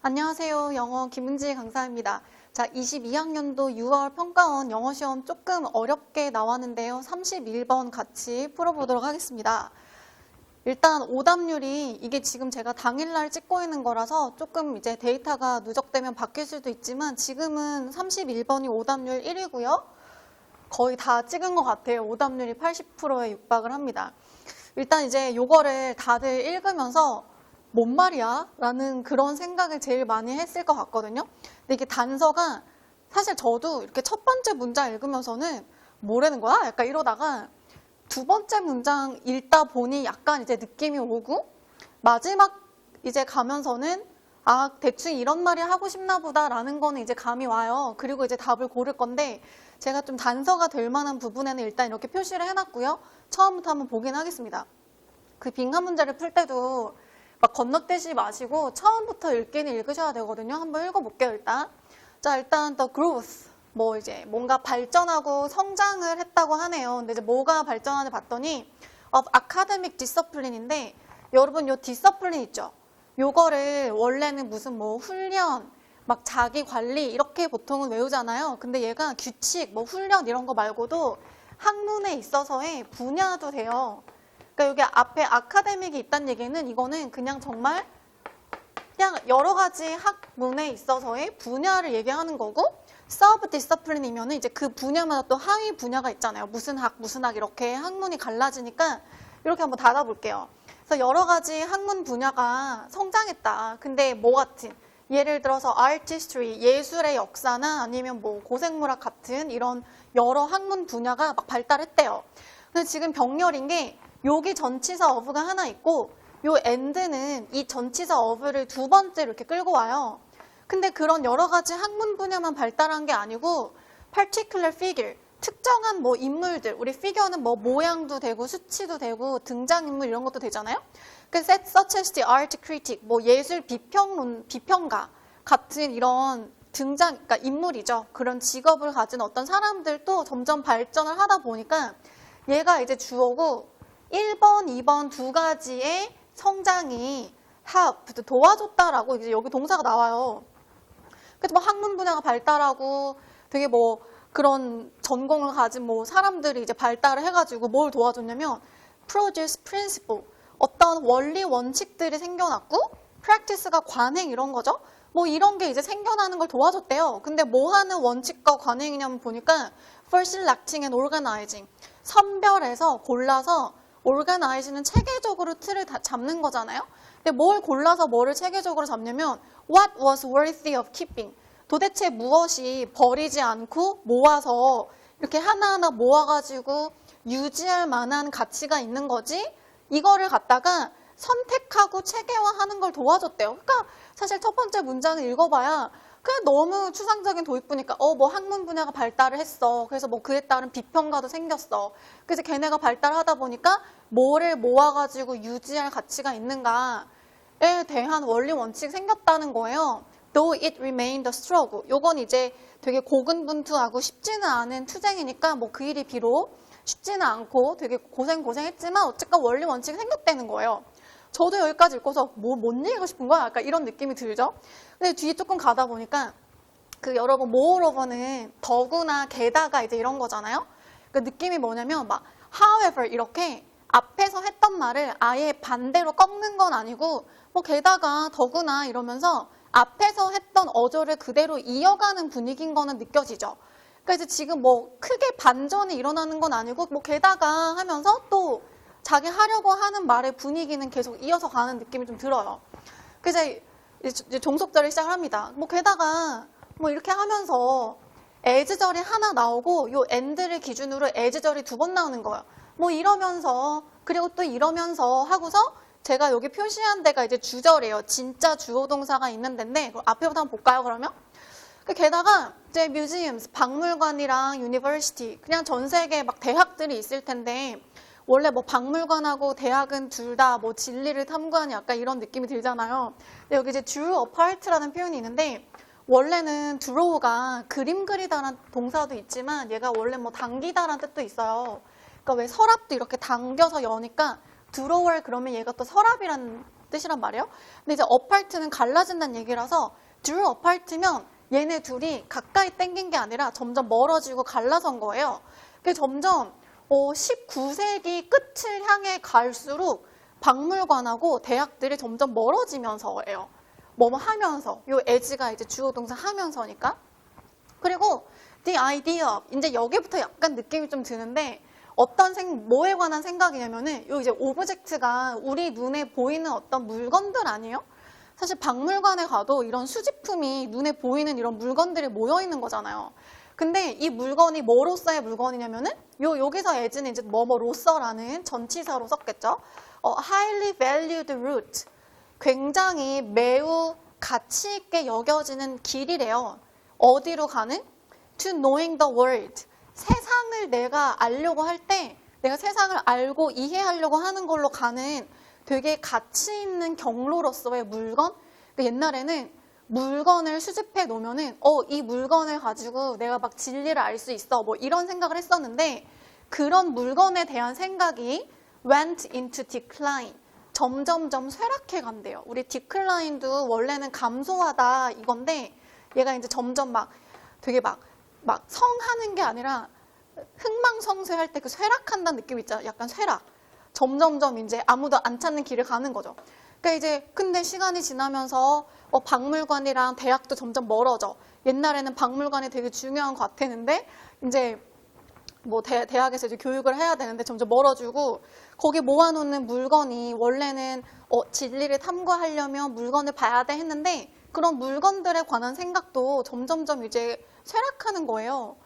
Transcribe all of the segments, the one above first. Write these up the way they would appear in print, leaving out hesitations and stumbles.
안녕하세요. 영어 김은지 강사입니다. 자, 22학년도 6월 평가원 영어 시험 조금 어렵게 나왔는데요. 31번 같이 풀어보도록 하겠습니다. 일단 오답률이 이게 지금 제가 당일날 찍고 있는 거라서 조금 이제 데이터가 누적되면 바뀔 수도 있지만 지금은 31번이 오답률 1위고요. 거의 다 찍은 것 같아요. 오답률이 80%에 육박을 합니다. 일단 이제 요거를 다들 읽으면서 뭔 말이야? 라는 그런 생각을 제일 많이 했을 것 같거든요. 근데 이게 단서가 사실 저도 이렇게 첫 번째 문장 읽으면서는 뭐라는 거야? 약간 이러다가 두 번째 문장 읽다 보니 약간 이제 느낌이 오고 마지막 이제 가면서는 아, 대충 이런 말이 하고 싶나 보다 라는 거는 이제 감이 와요. 그리고 이제 답을 고를 건데 제가 좀 단서가 될 만한 부분에는 일단 이렇게 표시를 해놨고요. 처음부터 한번 보긴 하겠습니다. 그 빙하 문제를 풀 때도 막 건너뛰지 마시고 처음부터 읽기는 읽으셔야 되거든요. 한번 읽어볼게요, 일단. 자, 일단 the growth. 뭐 이제 뭔가 발전하고 성장을 했다고 하네요. 근데 이제 뭐가 발전하는지 봤더니 of academic discipline인데 여러분 요 discipline 있죠? 요거를 원래는 무슨 뭐 훈련, 막 자기 관리 이렇게 보통은 외우잖아요. 근데 얘가 규칙, 뭐 훈련 이런 거 말고도 학문에 있어서의 분야도 돼요. 그러니까 여기 앞에 아카데믹이 있다는 얘기는 이거는 그냥 정말 그냥 여러 가지 학문에 있어서의 분야를 얘기하는 거고 서브 디서플린이면은 이제 그 분야마다 또 하위 분야가 있잖아요. 무슨 학 이렇게 학문이 갈라지니까 이렇게 한번 닫아볼게요. 그래서 여러 가지 학문 분야가 성장했다. 근데 뭐 같은 예를 들어서 art history, 예술의 역사나 아니면 뭐 고생물학 같은 이런 여러 학문 분야가 막 발달했대요. 근데 지금 병렬인 게 여기 전치사 of가 하나 있고 요 and는 이 전치사 of를 두 번째 이렇게 끌고 와요. 근데 그런 여러 가지 학문 분야만 발달한 게 아니고 particular figure, 특정한 뭐 인물들, 우리 figure는 뭐 모양도 되고 수치도 되고 등장인물 이런 것도 되잖아요. 그 such as the art critic, 뭐 예술 비평가 같은 이런 그러니까 인물이죠. 그런 직업을 가진 어떤 사람들도 점점 발전을 하다 보니까 얘가 이제 주어고 1번, 2번 두 가지의 성장이 help, 도와줬다라고 이제 여기 동사가 나와요. 그래서 뭐 학문 분야가 발달하고 되게 뭐 그런 전공을 가진 뭐 사람들이 이제 발달을 해가지고 뭘 도와줬냐면 produce principle, 어떤 원리 원칙들이 생겨났고 practice가 관행 이런 거죠. 뭐 이런 게 이제 생겨나는 걸 도와줬대요. 근데 뭐 하는 원칙과 관행이냐면 보니까 for selecting and organizing, 선별해서 골라서 organize는 체계적으로 틀을 잡는 거잖아요. 근데 뭘 골라서 뭐를 체계적으로 잡냐면 what was worthy of keeping, 도대체 무엇이 버리지 않고 모아서 이렇게 하나하나 모아가지고 유지할 만한 가치가 있는 거지, 이거를 갖다가 선택하고 체계화하는 걸 도와줬대요. 그러니까 사실 첫 번째 문장을 읽어봐야 그냥 너무 추상적인 도입부니까 뭐 학문 분야가 발달을 했어. 그래서 뭐 그에 따른 비평가도 생겼어. 그래서 걔네가 발달하다 보니까 뭐를 모아가지고 유지할 가치가 있는가에 대한 원리 원칙이 생겼다는 거예요. Though it remained a struggle. 요건 이제 되게 고군분투하고 쉽지는 않은 투쟁이니까 뭐 그 일이 비록 쉽지는 않고 되게 고생했지만 어쨌건 원리 원칙이 생겼다는 거예요. 저도 여기까지 읽고서 못 읽고 싶은 거야? 약간 이런 느낌이 들죠? 근데 뒤에 조금 가다 보니까 그 여러분 moreover는 더구나 게다가 이제 이런 거잖아요? 그 느낌이 뭐냐면 막 however 이렇게 앞에서 했던 말을 아예 반대로 꺾는 건 아니고 뭐 게다가 더구나 이러면서 앞에서 했던 어조를 그대로 이어가는 분위기인 거는 느껴지죠? 그러니까 이제 지금 뭐 크게 반전이 일어나는 건 아니고 뭐 게다가 하면서 또 자기 하려고 하는 말의 분위기는 계속 이어서 가는 느낌이 좀 들어요. 그래서 이제 종속절을 시작을 합니다. 뭐 게다가 뭐 이렇게 하면서 as절이 하나 나오고 요 and를 기준으로 as절이 두 번 나오는 거예요. 뭐 이러면서 그리고 또 이러면서 하고서 제가 여기 표시한 데가 이제 주절이에요. 진짜 주어 동사가 있는 데인데 앞에부터 한번 볼까요, 그러면? 게다가 이제 museums, 박물관이랑 university, 그냥 전 세계 막 대학들이 있을 텐데 원래 뭐 박물관하고 대학은 둘 다 뭐 진리를 탐구하는 약간 이런 느낌이 들잖아요. 근데 여기 이제 drew apart라는 표현이 있는데 원래는 draw가 그림 그리다라는 동사도 있지만 얘가 원래 뭐 당기다라는 뜻도 있어요. 그러니까 왜 서랍도 이렇게 당겨서 여니까 drawer 그러면 얘가 또 서랍이란 뜻이란 말이에요. 근데 이제 apart는 갈라진다는 얘기라서 drew apart면 얘네 둘이 가까이 땡긴 게 아니라 점점 멀어지고 갈라선 거예요. 그래서 점점 19세기 끝을 향해 갈수록 박물관하고 대학들이 점점 멀어지면서예요. 뭐뭐 하면서. 요 as가 이제 주어 동사 하면서니까. 그리고 the idea of, 이제 여기부터 약간 느낌이 좀 드는데 뭐에 관한 생각이냐면은 요 이제 오브젝트가 우리 눈에 보이는 어떤 물건들 아니에요? 사실 박물관에 가도 이런 수집품이 눈에 보이는 이런 물건들이 모여 있는 거잖아요. 근데 이 물건이 뭐로서의 물건이냐면은 여기서 as는 이제 뭐뭐로서라는 전치사로 썼겠죠. highly valued route, 굉장히 매우 가치 있게 여겨지는 길이래요. 어디로 가는? To knowing the world. 세상을 내가 알려고 할 때 내가 세상을 알고 이해하려고 하는 걸로 가는 되게 가치 있는 경로로서의 물건. 그러니까 옛날에는 물건을 수집해 놓으면은 이 물건을 가지고 내가 막 진리를 알 수 있어 뭐 이런 생각을 했었는데 그런 물건에 대한 생각이 went into decline. 점점점 쇠락해 간대요. 우리 decline도 원래는 감소하다 이건데 얘가 이제 점점 막 되게 막 성하는 게 아니라 흥망성쇠할 때 그 쇠락한다는 느낌 있잖아요. 약간 쇠락. 점점점 이제 아무도 안 찾는 길을 가는 거죠. 그러니까 이제 근데 시간이 지나면서 박물관이랑 대학도 점점 멀어져. 옛날에는 박물관이 되게 중요한 것 같았는데 이제 뭐 대학에서 이제 교육을 해야 되는데 점점 멀어지고 거기 모아놓는 물건이 원래는 진리를 탐구하려면 물건을 봐야 돼 했는데 그런 물건들에 관한 생각도 점점점 이제 쇠락하는 거예요.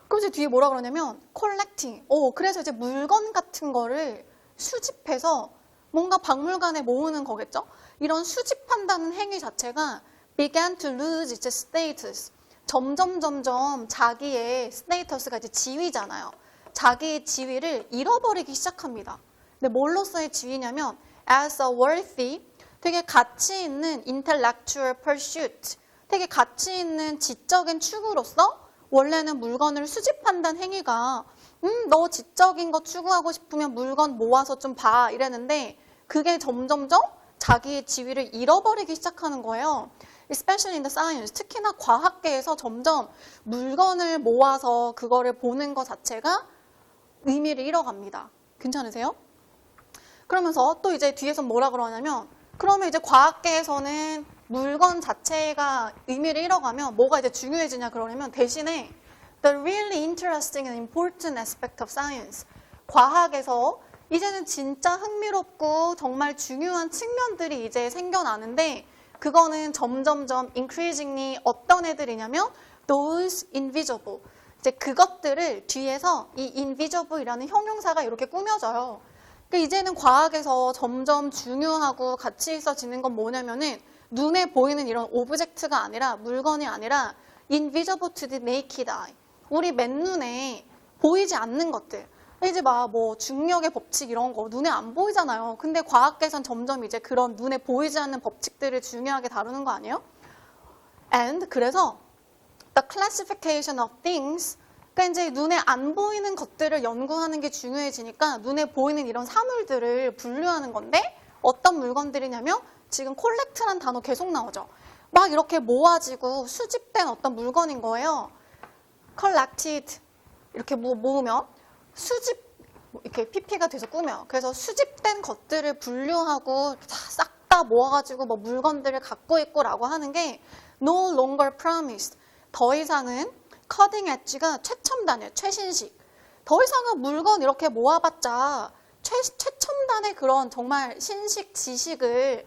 그럼 이제 뒤에 뭐라 그러냐면 collecting. 그래서 이제 물건 같은 거를 수집해서 뭔가 박물관에 모으는 거겠죠? 이런 수집한다는 행위 자체가 began to lose its status. 점점 자기의 스테이터스가 이제 지위잖아요. 자기의 지위를 잃어버리기 시작합니다. 근데 뭘로서의 지위냐면 as a worthy, 되게 가치 있는 intellectual pursuit, 되게 가치 있는 지적인 추구로서 원래는 물건을 수집한다는 행위가 너 지적인 거 추구하고 싶으면 물건 모아서 좀 봐 이랬는데 그게 점점점 자기의 지위를 잃어버리기 시작하는 거예요. Especially in the science, 특히나 과학계에서 점점 물건을 모아서 그거를 보는 것 자체가 의미를 잃어갑니다. 괜찮으세요? 그러면서 또 이제 뒤에서 뭐라 그러냐면 그러면 이제 과학계에서는 물건 자체가 의미를 잃어가면 뭐가 이제 중요해지냐 그러냐면 대신에 the really interesting and important aspect of science, 과학에서 이제는 진짜 흥미롭고 정말 중요한 측면들이 이제 생겨나는데 그거는 점점점 increasingly 어떤 애들이냐면 those invisible, 이제 그것들을 뒤에서 이 invisible이라는 형용사가 이렇게 꾸며져요. 그러니까 이제는 과학에서 점점 중요하고 가치 있어지는 건 뭐냐면은 눈에 보이는 이런 오브젝트가 아니라 물건이 아니라 invisible to the naked eye, 우리 맨눈에 보이지 않는 것들. 이제 막 뭐 중력의 법칙 이런 거 눈에 안 보이잖아요. 근데 과학계에선 점점 이제 그런 눈에 보이지 않는 법칙들을 중요하게 다루는 거 아니에요? And 그래서 the classification of things, 그러니까 이제 눈에 안 보이는 것들을 연구하는 게 중요해지니까 눈에 보이는 이런 사물들을 분류하는 건데 어떤 물건들이냐면 지금 collect란 단어 계속 나오죠. 막 이렇게 모아지고 수집된 어떤 물건인 거예요. collected 이렇게 모으면 수집 이렇게 PP가 돼서 꾸며. 그래서 수집된 것들을 분류하고 싹 다 모아가지고 뭐 물건들을 갖고 있고라고 하는 게 no longer promised. 더 이상은 cutting edge가 최첨단이에요. 최신식. 더 이상은 물건 이렇게 모아봤자 최첨단의 그런 정말 신식 지식을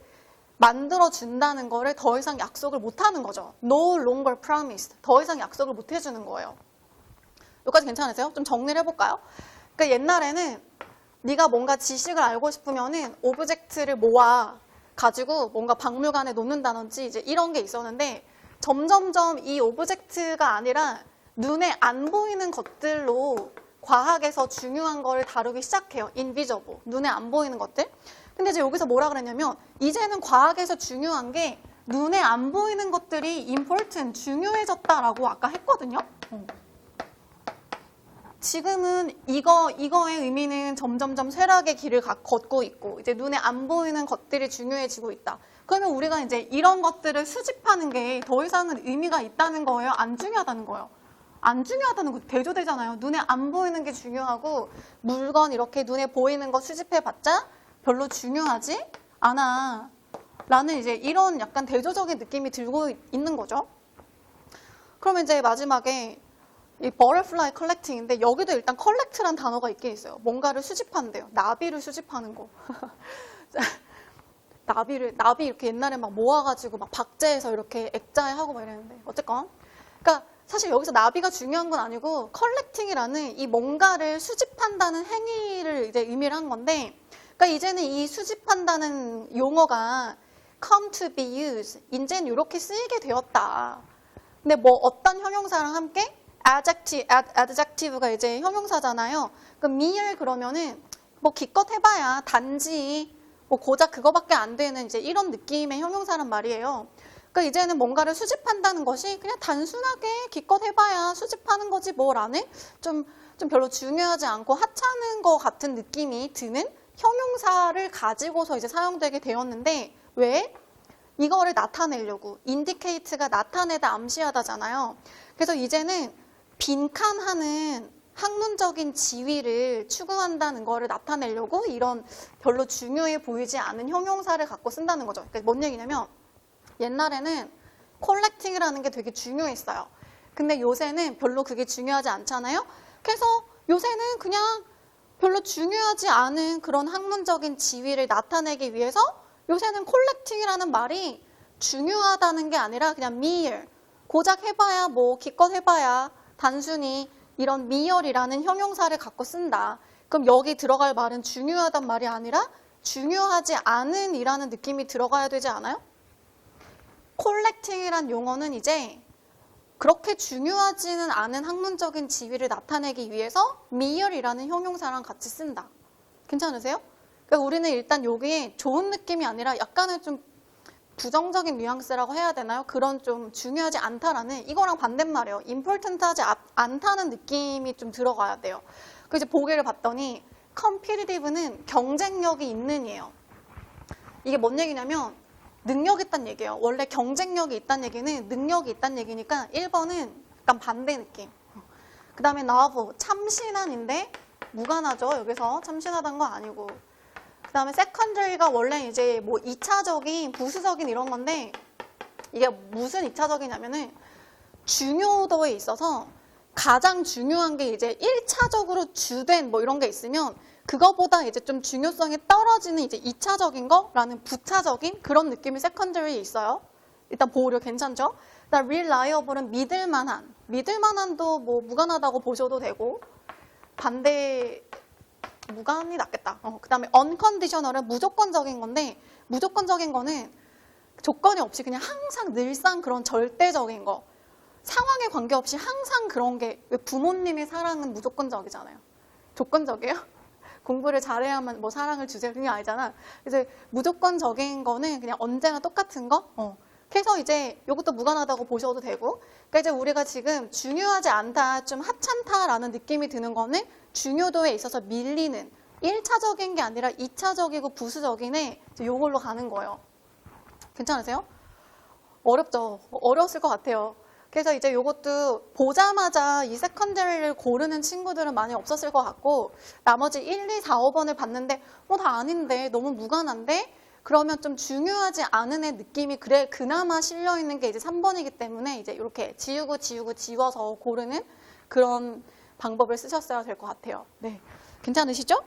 만들어준다는 거를 더 이상 약속을 못하는 거죠. No longer promised. 더 이상 약속을 못 해주는 거예요. 여기까지 괜찮으세요? 좀 정리를 해볼까요? 그러니까 옛날에는 네가 뭔가 지식을 알고 싶으면은 오브젝트를 모아 가지고 뭔가 박물관에 놓는다든지 이제 이런 게 있었는데 점점점 이 오브젝트가 아니라 눈에 안 보이는 것들로 과학에서 중요한 걸 다루기 시작해요. invisible. 눈에 안 보이는 것들. 근데 이제 여기서 뭐라 그랬냐면 이제는 과학에서 중요한 게 눈에 안 보이는 것들이 important, 중요해졌다라고 아까 했거든요. 지금은 이거의 의미는 점점점 쇠락의 길을 걷고 있고 이제 눈에 안 보이는 것들이 중요해지고 있다. 그러면 우리가 이제 이런 것들을 수집하는 게 더 이상은 의미가 있다는 거예요? 안 중요하다는 거예요? 안 중요하다는 거 대조되잖아요. 눈에 안 보이는 게 중요하고 물건 이렇게 눈에 보이는 거 수집해봤자 별로 중요하지 않아. 라는 이제 이런 약간 대조적인 느낌이 들고 있는 거죠. 그러면 이제 마지막에 이 butterfly collecting인데 여기도 일단 collect란 단어가 있긴 있어요. 뭔가를 수집한대요. 나비를 수집하는 거. 나비 이렇게 옛날에 막 모아가지고 막 박제해서 이렇게 액자해하고 막 이랬는데 어쨌건 그러니까 사실 여기서 나비가 중요한 건 아니고 collecting이라는 이 뭔가를 수집한다는 행위를 이제 의미를 한 건데 그러니까 이제는 이 수집한다는 용어가 come to be used 이제는 이렇게 쓰이게 되었다. 근데 뭐 어떤 형용사랑 함께 adjective가 이제 형용사잖아요. 그럼 mere 그러면은 뭐 기껏 해봐야 단지 뭐 고작 그거밖에 안 되는 이제 이런 느낌의 형용사란 말이에요. 그러니까 이제는 뭔가를 수집한다는 것이 그냥 단순하게 기껏 해봐야 수집하는 거지 뭐라는 좀 별로 중요하지 않고 하찮은 것 같은 느낌이 드는 형용사를 가지고서 이제 사용되게 되었는데 왜? 이거를 나타내려고 indicate가 나타내다 암시하다잖아요. 그래서 이제는 빈칸하는 학문적인 지위를 추구한다는 거를 나타내려고 이런 별로 중요해 보이지 않은 형용사를 갖고 쓴다는 거죠. 그러니까 뭔 얘기냐면 옛날에는 콜렉팅이라는 게 되게 중요했어요. 근데 요새는 별로 그게 중요하지 않잖아요. 그래서 요새는 그냥 별로 중요하지 않은 그런 학문적인 지위를 나타내기 위해서 요새는 콜렉팅이라는 말이 중요하다는 게 아니라 그냥 mere, 고작 해봐야 뭐 기껏 해봐야 단순히 이런 mere이라는 형용사를 갖고 쓴다. 그럼 여기 들어갈 말은 중요하단 말이 아니라 중요하지 않은 이라는 느낌이 들어가야 되지 않아요? collecting이란 용어는 이제 그렇게 중요하지는 않은 학문적인 지위를 나타내기 위해서 mere이라는 형용사랑 같이 쓴다. 괜찮으세요? 그러니까 우리는 일단 여기에 좋은 느낌이 아니라 약간은 좀 부정적인 뉘앙스라고 해야 되나요? 그런 좀 중요하지 않다라는 이거랑 반대말이에요. important하지 않다는 느낌이 좀 들어가야 돼요. 그래서 보기를 봤더니 competitive는 경쟁력이 있는이에요. 이게 뭔 얘기냐면 능력 있다는 얘기예요. 원래 경쟁력이 있다는 얘기는 능력이 있다는 얘기니까 1번은 약간 반대 느낌. 그 다음에 novel, 참신한인데 무관하죠. 여기서 참신하다는 거 아니고. 그 다음에 secondary가 원래 이제 뭐 2차적인, 부수적인 이런 건데 이게 무슨 2차적이냐면은 중요도에 있어서 가장 중요한 게 이제 1차적으로 주된 뭐 이런 게 있으면 그거보다 이제 좀 중요성이 떨어지는 이제 2차적인 거라는 부차적인 그런 느낌이 secondary에 있어요. 일단 보호력 괜찮죠? 그다음 reliable은 믿을만한. 믿을만한도 뭐 무관하다고 보셔도 되고 반대 무관이 낫겠다. 그 다음에 unconditional은 무조건적인 건데 무조건적인 거는 조건이 없이 그냥 항상 늘상 그런 절대적인 거 상황에 관계없이 항상 그런 게 왜 부모님의 사랑은 무조건적이잖아요. 조건적이에요? 공부를 잘해야만 뭐 사랑을 주세요. 그게 아니잖아. 이제 무조건적인 거는 그냥 언제나 똑같은 거? 그래서 이제 이것도 무관하다고 보셔도 되고 그러니까 이제 우리가 지금 중요하지 않다, 좀 하찮다라는 느낌이 드는 거는 중요도에 있어서 밀리는 1차적인 게 아니라 2차적이고 부수적인에 이걸로 가는 거예요. 괜찮으세요? 어렵죠? 어려웠을 것 같아요. 그래서 이제 이것도 보자마자 이 세컨더리를 고르는 친구들은 많이 없었을 것 같고 나머지 1, 2, 4, 5번을 봤는데 다 아닌데 너무 무관한데 그러면 좀 중요하지 않은 애 느낌이 그래 그나마 실려 있는 게 이제 3번이기 때문에 이제 이렇게 지워서 고르는 그런 방법을 쓰셨어야 될 것 같아요. 네, 괜찮으시죠?